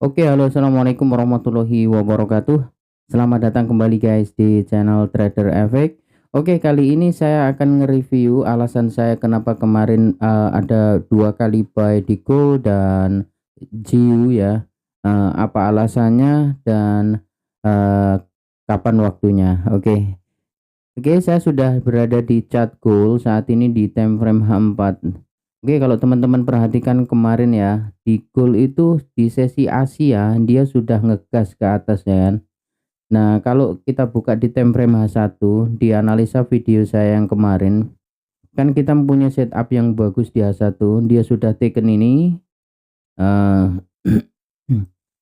Oke, halo, assalamualaikum warahmatullahi wabarakatuh. Selamat datang kembali guys di channel Trader Efek. Oke, kali ini saya akan nge-review alasan saya kenapa kemarin ada 2 kali buy di gold dan GU ya. Apa alasannya dan eh, kapan waktunya? Oke, saya sudah berada di chart gold saat ini di time frame H4. Oke, kalau teman-teman perhatikan kemarin ya, di gold itu di sesi Asia dia sudah ngegas ke atas ya kan. Nah, kalau kita buka di time frame H1, di analisa video saya yang kemarin, kan kita mempunyai setup yang bagus di H1, dia sudah taken ini eh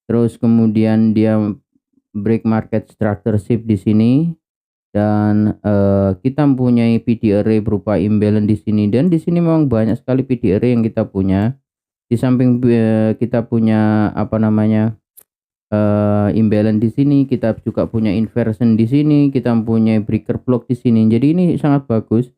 terus kemudian dia break market structure shift di sini dan kita mempunyai PD array berupa imbalance di sini, dan di sini memang banyak sekali PD array yang kita punya. Di samping kita punya apa namanya imbalance di sini, kita juga punya inversion di sini, kita mempunyai breaker block di sini. Jadi ini sangat bagus.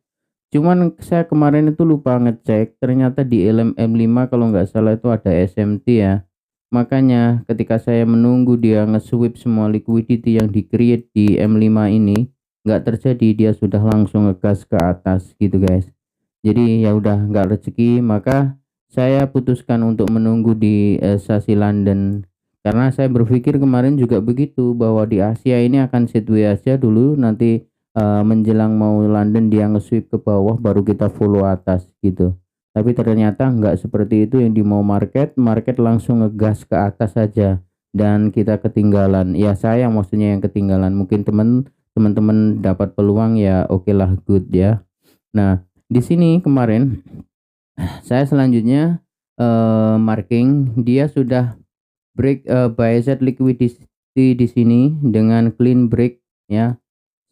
Cuman saya kemarin itu lupa ngecek, ternyata di LM5 kalau nggak salah itu ada SMT ya. Makanya ketika saya menunggu dia nge-sweep semua liquidity yang di-create di M5 ini, nggak terjadi, dia sudah langsung ngegas ke atas gitu guys. Jadi ya udah nggak rezeki, maka saya putuskan untuk menunggu di sesi London, karena saya berpikir kemarin juga begitu bahwa di Asia ini akan sideways aja dulu, nanti menjelang mau London dia nge-sweep ke bawah baru kita follow atas gitu. Tapi ternyata nggak seperti itu yang di mau market langsung ngegas ke atas saja dan kita ketinggalan. Ya saya maksudnya yang ketinggalan. Mungkin teman-teman dapat peluang ya, oke lah, good ya. Nah, di sini kemarin saya selanjutnya marking dia sudah break buy side liquidity di sini dengan clean break ya.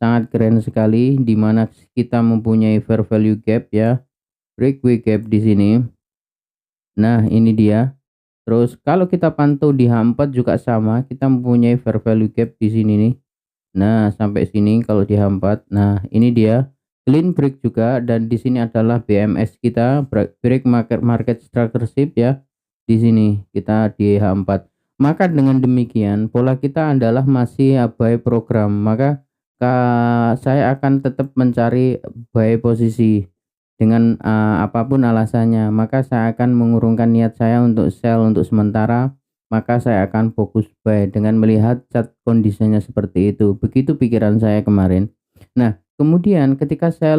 Sangat keren sekali di mana kita mempunyai fair value gap ya. Breakaway gap di sini. Nah, ini dia. Terus kalau kita pantau di H4 juga sama, kita mempunyai fair value gap di sini nih. Nah, sampai sini kalau di H4. Nah, ini dia clean break juga, dan di sini adalah BMS kita, break market structure shift ya. Di sini kita di H4. Maka dengan demikian pola kita adalah masih buy program. Maka saya akan tetap mencari buy posisi dengan apapun alasannya. Maka saya akan mengurungkan niat saya untuk sell untuk sementara, maka saya akan fokus buy dengan melihat chart kondisinya seperti itu. Begitu pikiran saya kemarin. Nah, kemudian ketika saya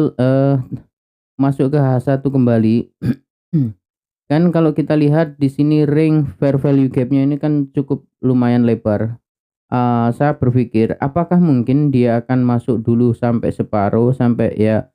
masuk ke H1 kembali, kan kalau kita lihat di sini ring fair value gapnya ini kan cukup lumayan lebar. Saya berpikir apakah mungkin dia akan masuk dulu sampai separuh, sampai ya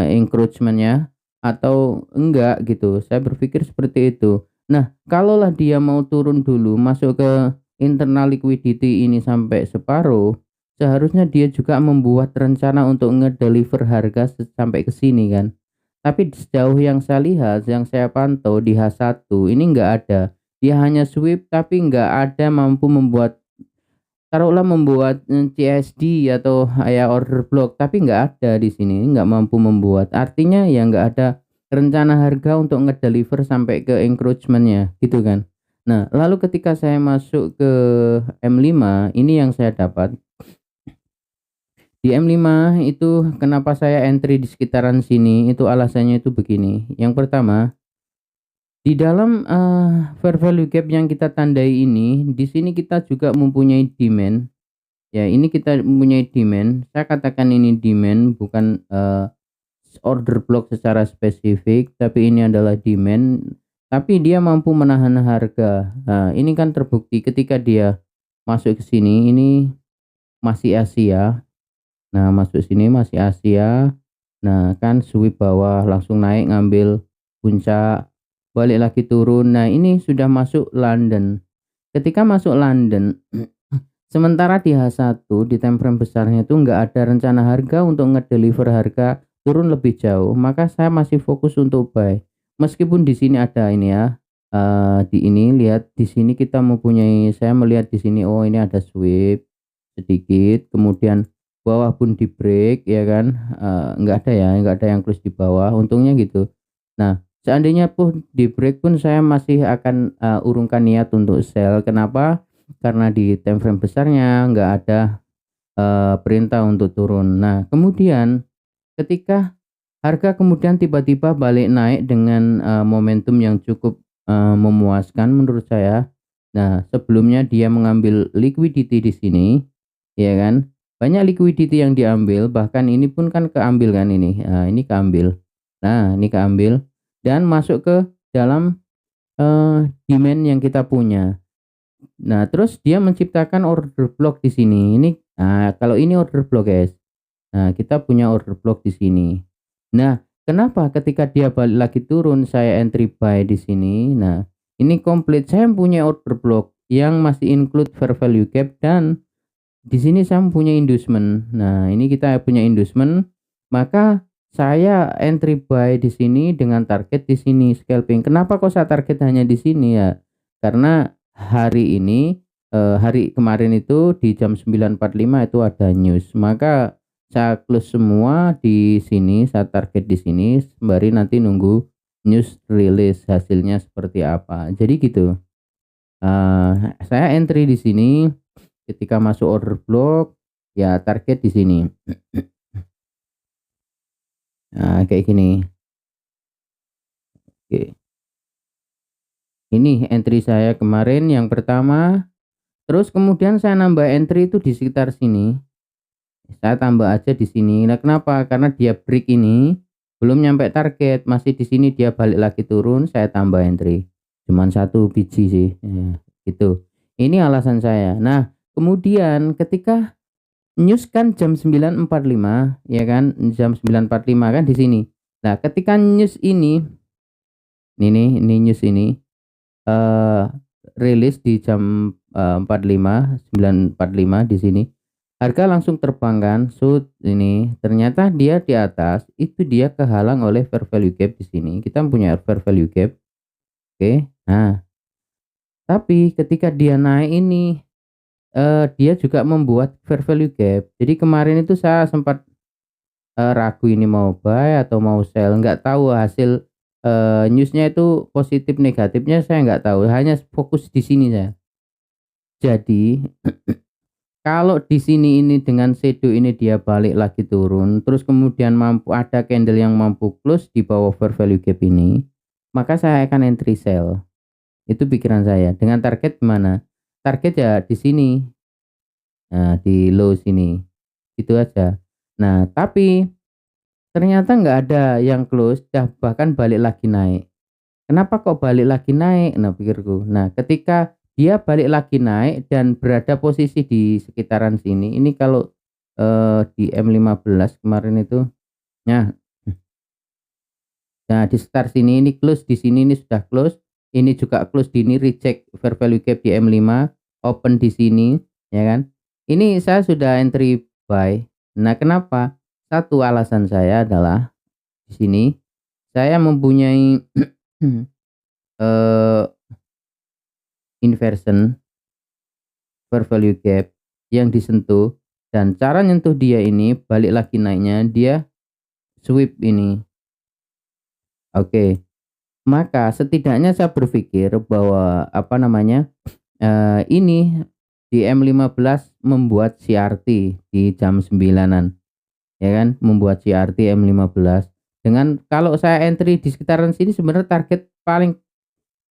encroachment-nya, atau enggak gitu. Saya berpikir seperti itu. Nah, kalaulah dia mau turun dulu masuk ke internal liquidity ini sampai separuh, seharusnya dia juga membuat rencana untuk ngedeliver harga sampai ke sini kan. Tapi sejauh yang saya lihat, yang saya pantau di H1 ini enggak ada. Dia hanya sweep tapi enggak ada mampu membuat, taruhlah membuat CSD atau ya order block, tapi nggak ada di sini, nggak mampu membuat. Artinya ya nggak ada rencana harga untuk ngedeliver sampai ke encroachment-nya gitu kan. Nah, lalu ketika saya masuk ke M5, ini yang saya dapat. Di M5 itu kenapa saya entry di sekitaran sini, itu alasannya itu begini. Yang pertama, di dalam fair value gap yang kita tandai ini, di sini kita juga mempunyai demand. Ya, ini kita mempunyai demand. Saya katakan ini demand, bukan order block secara spesifik, tapi ini adalah demand. Tapi dia mampu menahan harga. Nah, ini kan terbukti ketika dia masuk ke sini, ini masih Asia. Nah, masuk sini masih Asia. Nah, kan sweep bawah langsung naik ngambil puncak, balik lagi turun. Nah, ini sudah masuk London. Ketika masuk London, sementara di H1 di time frame besarnya itu nggak ada rencana harga untuk ngedeliver harga turun lebih jauh, maka saya masih fokus untuk buy. Meskipun di sini ada ini ya, di ini lihat di sini kita mempunyai, saya melihat di sini, oh ini ada sweep sedikit, kemudian bawah pun di break ya kan, nggak ada ya, nggak ada yang close di bawah, untungnya gitu. Nah, Seandainya pun di break pun saya masih akan, urungkan niat untuk sell. Kenapa? Karena di time frame besarnya nggak ada, perintah untuk turun. Nah, kemudian ketika harga kemudian tiba-tiba balik naik dengan, momentum yang cukup, memuaskan menurut saya. Nah, sebelumnya dia mengambil liquidity di sini, ya kan. Banyak liquidity yang diambil, bahkan ini pun kan keambil kan ini, ini keambil. Nah, ini keambil dan masuk ke dalam, demand yang kita punya. Nah, terus dia menciptakan order block di sini. Kalau ini order block, guys. Nah, kita punya order block di sini. Nah, kenapa ketika dia balik lagi turun saya entry buy di sini? Nah, ini komplit saya punya order block yang masih include fair value gap dan di sini saya punya inducement. Nah, ini kita punya inducement, maka saya entry buy di sini dengan target di sini scalping. Kenapa kok saya target hanya di sini ya? Karena hari ini, hari kemarin itu di jam 9.45 itu ada news, maka saya close semua di sini, saya target di sini sembari nanti nunggu news rilis hasilnya seperti apa. Jadi gitu. Saya entry di sini. Ketika masuk order block, ya target di sini. Nah, kayak gini. Oke. Ini entry saya kemarin yang pertama, terus kemudian saya nambah entry itu di sekitar sini. Saya tambah aja di sini. Nah, kenapa? Karena dia break ini belum nyampe target, masih di sini dia balik lagi turun, saya tambah entry. Cuman satu biji sih, ya, gitu. Ini alasan saya. Nah, kemudian ketika news kan jam 9.45 ya kan, jam 9.45 kan di sini. Nah, ketika news ini news ini, eee, rilis di jam, 45, 9.45 di sini, harga langsung terbang kan, ini, ternyata dia di atas, itu dia kehalang oleh fair value gap di sini. Kita punya fair value gap, oke. Nah, tapi ketika dia naik ini, dia juga membuat fair value gap. Jadi kemarin itu saya sempat ragu ini mau buy atau mau sell, nggak tahu hasil, news-nya itu positif negatifnya saya nggak tahu, hanya fokus di sini saya. Jadi, kalau di sini ini dengan shadow ini dia balik lagi turun, terus kemudian mampu ada candle yang mampu close di bawah fair value gap ini, maka saya akan entry sell. Itu pikiran saya, dengan target mana? Target ya di sini, di low sini, itu aja. Nah, tapi ternyata nggak ada yang close, bahkan balik lagi naik. Kenapa kok balik lagi naik? Nah, pikirku. Nah, ketika dia balik lagi naik dan berada posisi di sekitaran sini, ini kalau, di M15 kemarin itu, nah nah di sekitar sini ini close di sini ini sudah close, ini juga close di ini reject fair value gap di M5, open di sini, ya kan. Ini saya sudah entry buy. Nah, kenapa? Satu alasan saya adalah di sini saya mempunyai eee, inversion fair value gap yang disentuh dan cara nyentuh dia ini balik lagi naiknya dia sweep ini. Oke, maka setidaknya saya berpikir bahwa apa namanya, ini di M15 membuat CRT di jam 9-an, ya kan, membuat CRT M15 dengan kalau saya entry di sekitaran sini sebenarnya target paling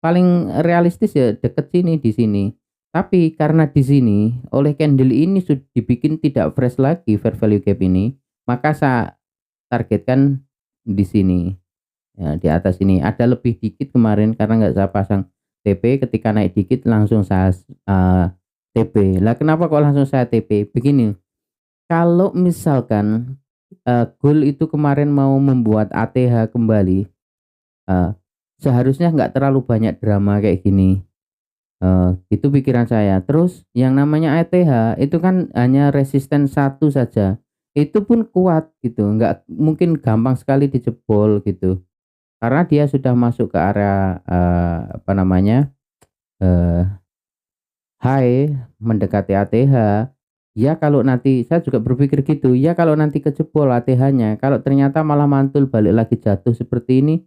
paling realistis ya deket sini, di sini. Tapi karena di sini oleh candle ini sudah dibikin tidak fresh lagi fair value gap ini, maka saya targetkan di sini. Ya, di atas ini ada lebih dikit kemarin karena nggak saya pasang TP, ketika naik dikit langsung saya TP. Lah kenapa kok langsung saya TP? Begini, kalau misalkan gold itu kemarin mau membuat ATH kembali, eee, seharusnya nggak terlalu banyak drama kayak gini. Itu pikiran saya. Terus yang namanya ETH itu kan hanya resisten satu saja, itu pun kuat gitu, nggak mungkin gampang sekali dijebol gitu. Karena dia sudah masuk ke area, apa namanya, eee, high mendekati ATH, ya kalau nanti saya juga berpikir gitu, ya kalau nanti kejebol ATH-nya, kalau ternyata malah mantul balik lagi jatuh seperti ini,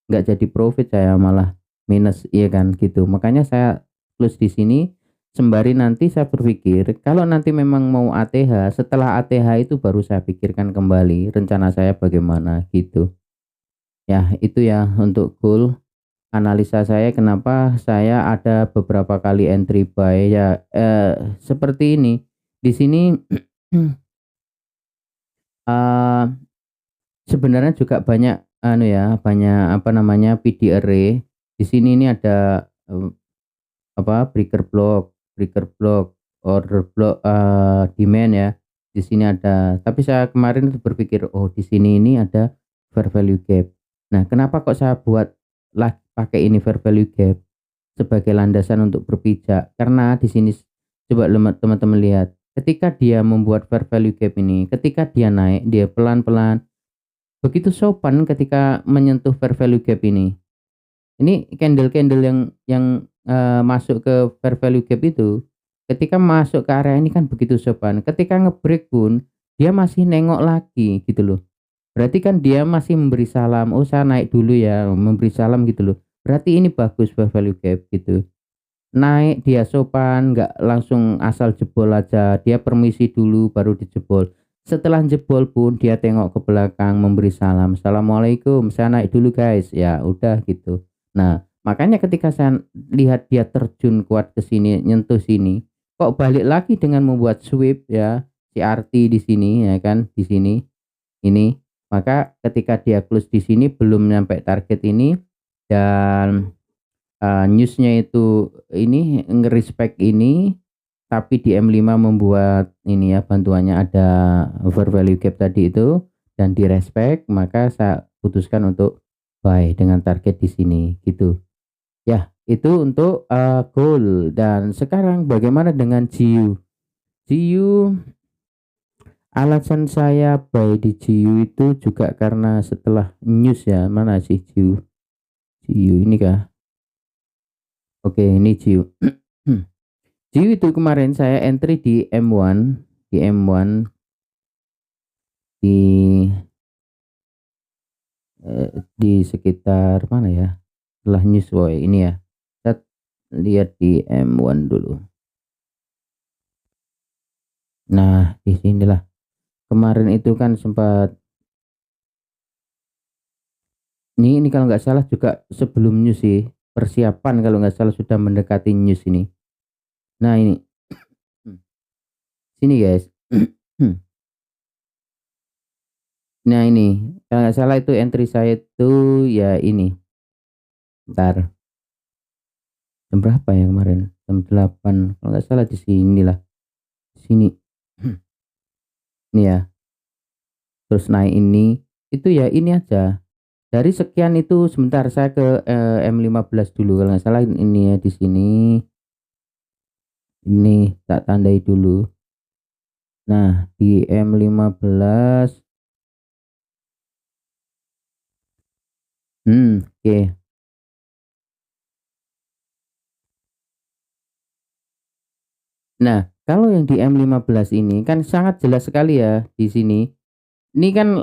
nggak jadi profit, saya malah minus, iya kan, gitu. Makanya saya close di sini, sembari nanti saya berpikir kalau nanti memang mau ATH, setelah ATH itu baru saya pikirkan kembali rencana saya bagaimana, gitu. Ya, itu ya untuk goal analisa saya kenapa saya ada beberapa kali entry buy ya, seperti ini. Di sini eee, sebenarnya juga banyak anu ya, banyak apa namanya, PD array. Di sini ini ada, apa, breaker block, order block, demand ya. Di sini ada, tapi saya kemarin itu berpikir, "Oh, di sini ini ada fair value gap." Nah, kenapa kok saya buat pakai ini fair value gap sebagai landasan untuk berpijak? Karena di sini coba teman-teman lihat, ketika dia membuat fair value gap ini, ketika dia naik, dia pelan-pelan, begitu sopan ketika menyentuh fair value gap ini. Ini candle-candle yang masuk ke fair value gap itu, ketika masuk ke area ini kan begitu sopan, ketika nge-break pun dia masih nengok lagi gitu loh. Berarti kan dia masih memberi salam, "Oh, saya naik dulu ya," memberi salam gitu loh. Berarti ini bagus fair value gap gitu. Naik dia sopan, nggak langsung asal jebol aja, dia permisi dulu baru dijebol. Setelah jebol pun dia tengok ke belakang memberi salam, "Assalamualaikum, saya naik dulu guys." Ya udah gitu. Nah, makanya ketika saya lihat dia terjun kuat ke sini, nyentuh sini, kok balik lagi dengan membuat sweep ya, CRT di sini ya kan, di sini, ini. Maka ketika dia close di sini belum nyampe target ini dan news-nya itu ini nge-respect ini, tapi di M5 membuat ini ya, bantuannya ada fair value gap tadi itu dan di-respect, maka saya putuskan untuk buy dengan target di sini, gitu. Ya, itu untuk, gold. Dan sekarang bagaimana dengan GU? GU, alasan saya buy di GU itu juga karena setelah news ya, mana sih GU? GU ini kah? Oke, ini GU. GU itu kemarin saya entry di M1, di M1 di di sekitar mana ya? Setelah news woy ini ya. Kita lihat di M1 dulu. Nah, di sinilah. Kemarin itu kan sempat ini kalau nggak salah juga sebelum news sih. Persiapan kalau nggak salah sudah mendekati news ini. Nah, ini. Sini guys. Nah, ini kalau nggak salah itu entry saya itu ya ini. Bentar. Jam berapa ya kemarin? Jam 8 kalau nggak salah di sinilah. Di sini. Ini ya. Terus naik ini, itu ya ini aja. Dari sekian itu sebentar saya ke M15 dulu kalau nggak salah ini ya di sini. Ini tak tandai dulu. Nah, di M15 oke. Nah, kalau yang di M15 ini kan sangat jelas sekali ya di sini. Ini kan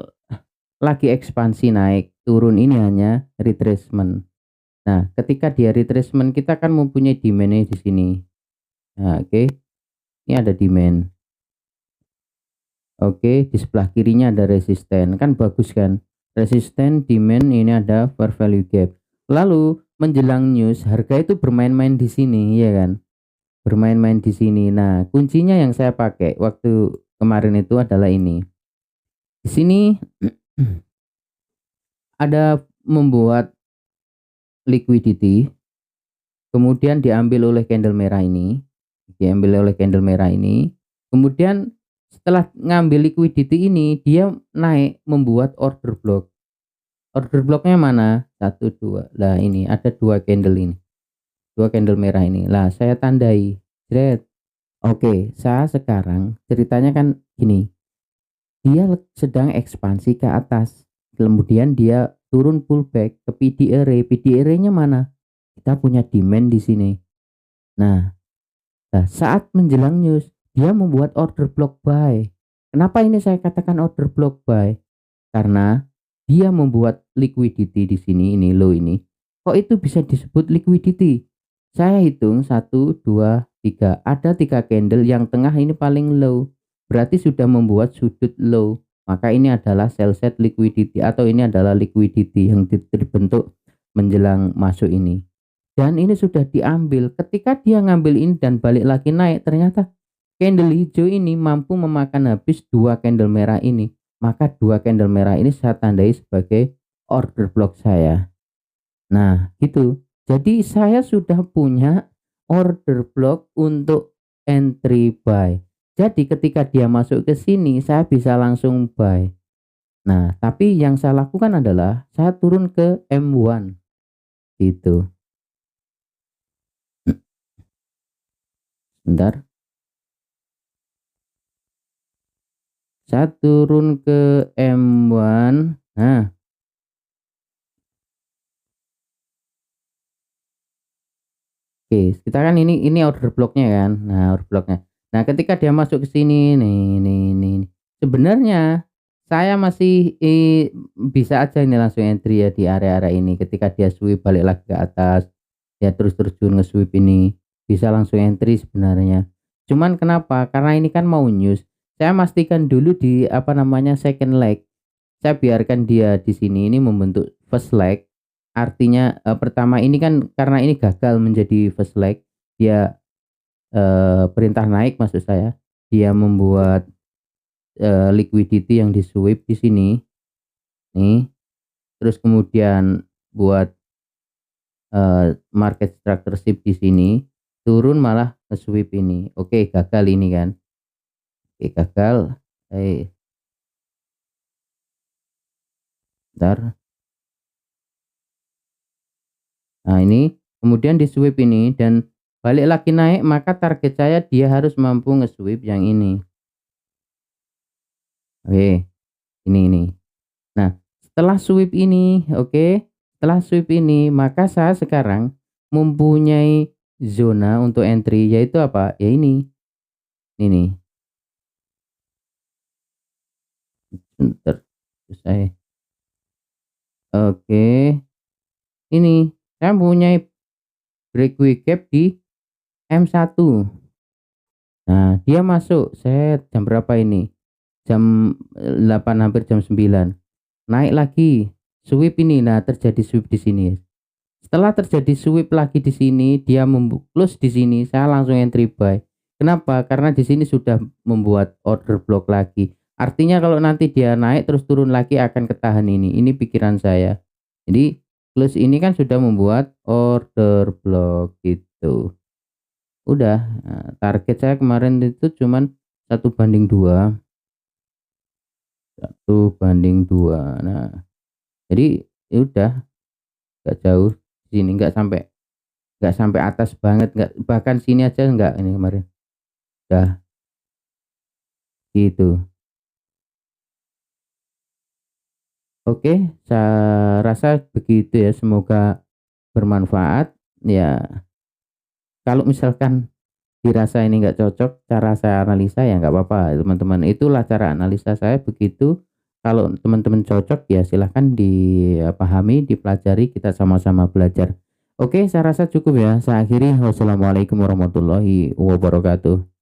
lagi ekspansi naik, turun ini hanya retracement. Nah, ketika dia retracement kita kan mempunyai demand-nya di sini. Nah, oke. Ini ada demand. Oke, di sebelah kirinya ada resisten, kan bagus kan? Resisten, demand, ini ada fair value gap. Lalu menjelang news, harga itu bermain-main di sini, ya kan? Bermain-main di sini. Nah, kuncinya yang saya pakai waktu kemarin itu adalah ini. Di sini ada membuat liquidity, kemudian diambil oleh candle merah ini, kemudian setelah ngambil liquidity ini, dia naik membuat order block. Order blocknya mana? Satu, dua. Lah ini ada dua candle ini. Dua candle merah ini. Lah saya tandai. Jret. Oke, saya sekarang ceritanya kan gini. Dia sedang ekspansi ke atas. Kemudian dia turun pullback ke PD array. PD array-nya mana? Kita punya demand di sini. Nah, saat menjelang news, dia membuat order block buy. Kenapa ini saya katakan order block buy? Karena dia membuat liquidity di sini, ini low ini, kok itu bisa disebut liquidity? Saya hitung 1, 2, 3, ada 3 candle, yang tengah ini paling low, berarti sudah membuat sudut low, maka ini adalah sell set liquidity, atau ini adalah liquidity yang terbentuk menjelang masuk ini. Dan ini sudah diambil, ketika dia ngambil ini dan balik lagi naik, ternyata candle hijau ini mampu memakan habis 2 candle merah ini, maka 2 candle merah ini saya tandai sebagai order block saya. Nah gitu, jadi saya sudah punya order block untuk entry buy. Jadi ketika dia masuk ke sini saya bisa langsung buy. Nah tapi yang saya lakukan adalah saya turun ke M1 gitu. Bentar, saya turun ke M1. Nah, oke, kita kan ini order blocknya kan. Nah, order blocknya. Nah, ketika dia masuk ke sini nih. Sebenarnya saya masih bisa aja ini langsung entry ya di area-area ini. Ketika dia sweep balik lagi ke atas, dia terus terjun nge-sweep ini, bisa langsung entry sebenarnya. Cuman kenapa? Karena ini kan mau news. Saya pastikan dulu di apa namanya second leg. Saya biarkan dia di sini ini membentuk first leg. Artinya pertama ini kan karena ini gagal menjadi first leg, dia perintah naik maksud saya, dia membuat liquidity yang di sweep di sini nih, terus kemudian buat market structure shift di sini, turun malah nge-sweep ini. Oke, gagal ini kan. Oke, gagal. Bentar. Nah, ini kemudian di sweep ini dan balik lagi naik, maka target saya dia harus mampu nge-sweep yang ini. Oke, ini. Nah, setelah sweep ini, oke, setelah sweep ini, maka saya sekarang mempunyai zona untuk entry, yaitu apa? Ya ini. Ini. Bentar. Saya. Oke. Ini saya mempunyai breakaway gap di M1. Nah, dia masuk set jam berapa ini? Jam 8, hampir jam 9. Naik lagi, sweep ini. Nah, terjadi sweep di sini. Setelah terjadi sweep lagi di sini, dia close di sini, saya langsung entry buy. Kenapa? Karena di sini sudah membuat order block lagi. Artinya kalau nanti dia naik terus turun lagi akan ketahan ini. Ini pikiran saya. Jadi close ini kan sudah membuat order block gitu. Udah, nah, target saya kemarin itu cuman 1/2. 1/2. Nah, jadi ya udah, nggak jauh sini, nggak sampai atas banget, nggak, bahkan sini aja nggak ini kemarin. Udah gitu. Oke, saya rasa begitu ya, semoga bermanfaat. Ya, kalau misalkan dirasa ini nggak cocok cara saya analisa ya nggak apa-apa teman-teman, itulah cara analisa saya begitu. Kalau teman-teman cocok ya silahkan dipahami, dipelajari, kita sama-sama belajar. Oke, saya rasa cukup ya, saya akhiri. Wassalamualaikum warahmatullahi wabarakatuh.